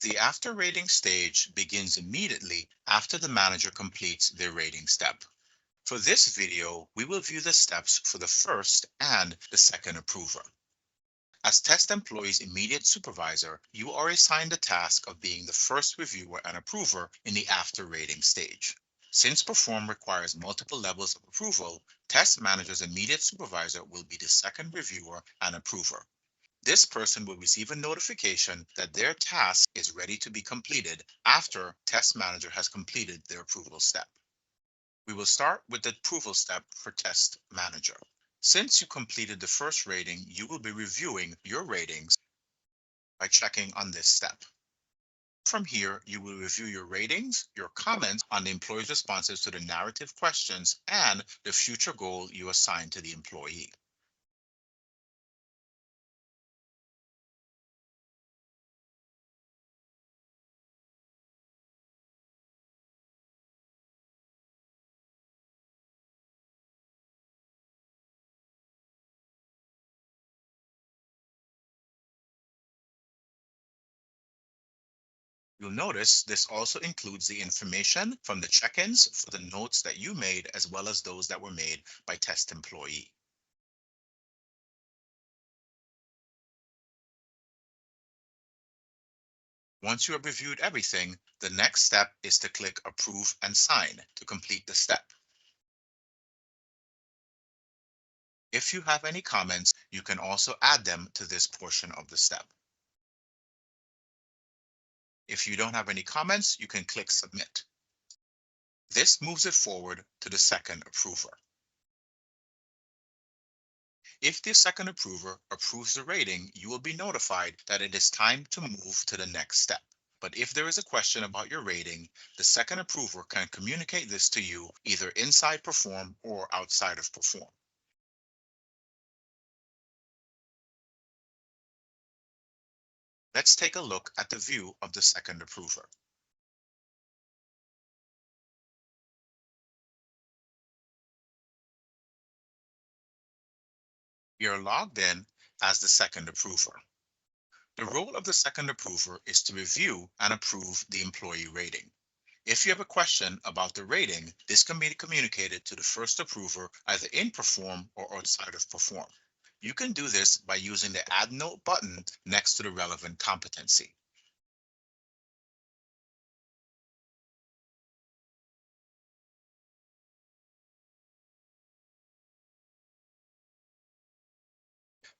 The after rating stage begins immediately after the manager completes their rating step. For this video, we will view the steps for the first and the second approver. As test employee's immediate supervisor, you are assigned the task of being the first reviewer and approver in the after rating stage. Since Perform requires multiple levels of approval, test manager's immediate supervisor will be the second reviewer and approver. This person will receive a notification that their task is ready to be completed after test manager has completed their approval step. We will start with the approval step for test manager. Since you completed the first rating, you will be reviewing your ratings by checking on this step. From here, you will review your ratings, your comments on the employee's responses to the narrative questions, and the future goal you assign to the employee. You'll notice this also includes the information from the check-ins for the notes that you made, as well as those that were made by test employee. Once you have reviewed everything, the next step is to click Approve and Sign to complete the step. If you have any comments, you can also add them to this portion of the step. If you don't have any comments, you can click Submit. This moves it forward to the second approver. If the second approver approves the rating, you will be notified that it is time to move to the next step. But if there is a question about your rating, the second approver can communicate this to you either inside Perform or outside of Perform. Let's take a look at the view of the second approver. We are logged in as the second approver. The role of the second approver is to review and approve the employee rating. If you have a question about the rating, this can be communicated to the first approver either in Perform or outside of Perform. You can do this by using the Add Note button next to the relevant competency.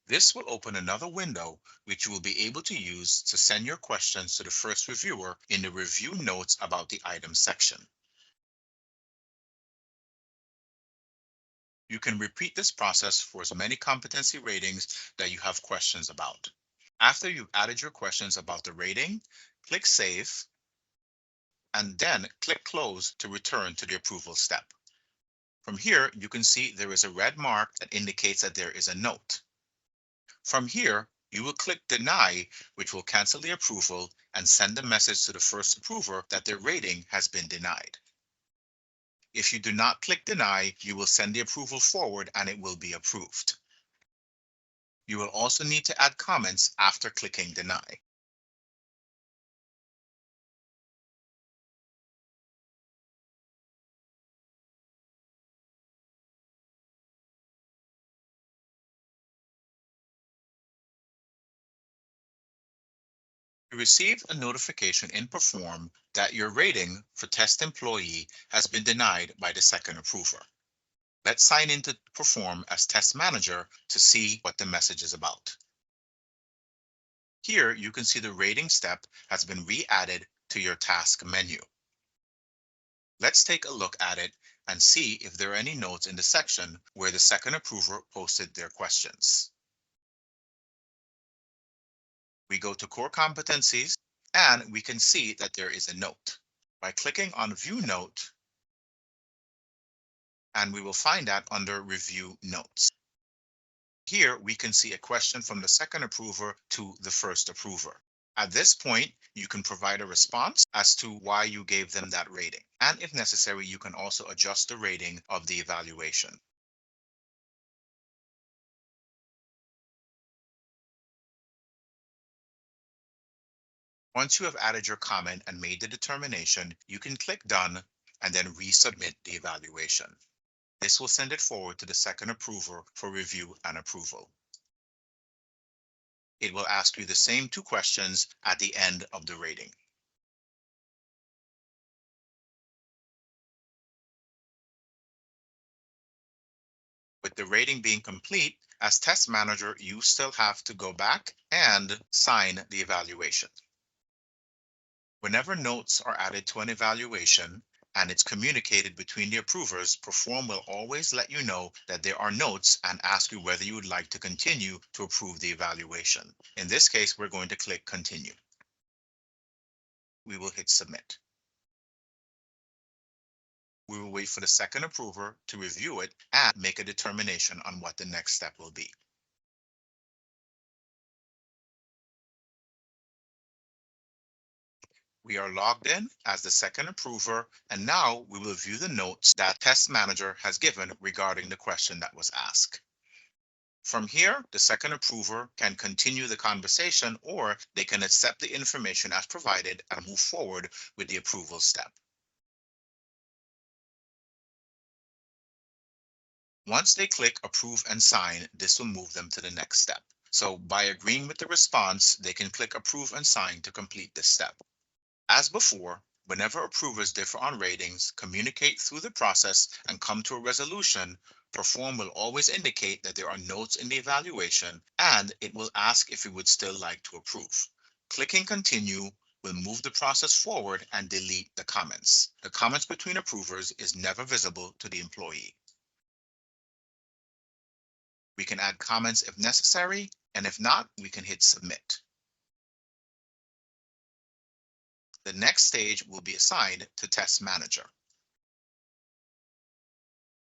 This will open another window which you will be able to use to send your questions to the first reviewer in the Review Notes about the item section. You can repeat this process for as many competency ratings that you have questions about. After you've added your questions about the rating, click Save, and then click Close to return to the approval step. From here, you can see there is a red mark that indicates that there is a note. From here, you will click Deny, which will cancel the approval and send a message to the first approver that their rating has been denied. If you do not click Deny, you will send the approval forward and it will be approved. You will also need to add comments after clicking Deny. You receive a notification in Perform that your rating for test employee has been denied by the second approver. Let's sign into Perform as test manager to see what the message is about. Here you can see the rating step has been re-added to your task menu. Let's take a look at it and see if there are any notes in the section where the second approver posted their questions. We go to Core Competencies and we can see that there is a note. By clicking on View Note, and we will find that under Review Notes. Here we can see a question from the second approver to the first approver. At this point, you can provide a response as to why you gave them that rating. And if necessary, you can also adjust the rating of the evaluation. Once you have added your comment and made the determination, you can click Done and then resubmit the evaluation. This will send it forward to the second approver for review and approval. It will ask you the same 2 questions at the end of the rating. With the rating being complete, as test manager, you still have to go back and sign the evaluation. Whenever notes are added to an evaluation and it's communicated between the approvers, Perform will always let you know that there are notes and ask you whether you would like to continue to approve the evaluation. In this case, we're going to click Continue. We will hit Submit. We will wait for the second approver to review it and make a determination on what the next step will be. We are logged in as the second approver, and now we will view the notes that Test Manager has given regarding the question that was asked. From here, the second approver can continue the conversation, or they can accept the information as provided and move forward with the approval step. Once they click Approve and Sign, this will move them to the next step. So by agreeing with the response, they can click Approve and Sign to complete this step. As before, whenever approvers differ on ratings, communicate through the process, and come to a resolution, Perform will always indicate that there are notes in the evaluation, and it will ask if you would still like to approve. Clicking Continue will move the process forward and delete the comments. The comments between approvers is never visible to the employee. We can add comments if necessary, and if not, we can hit Submit. The next stage will be assigned to Test Manager.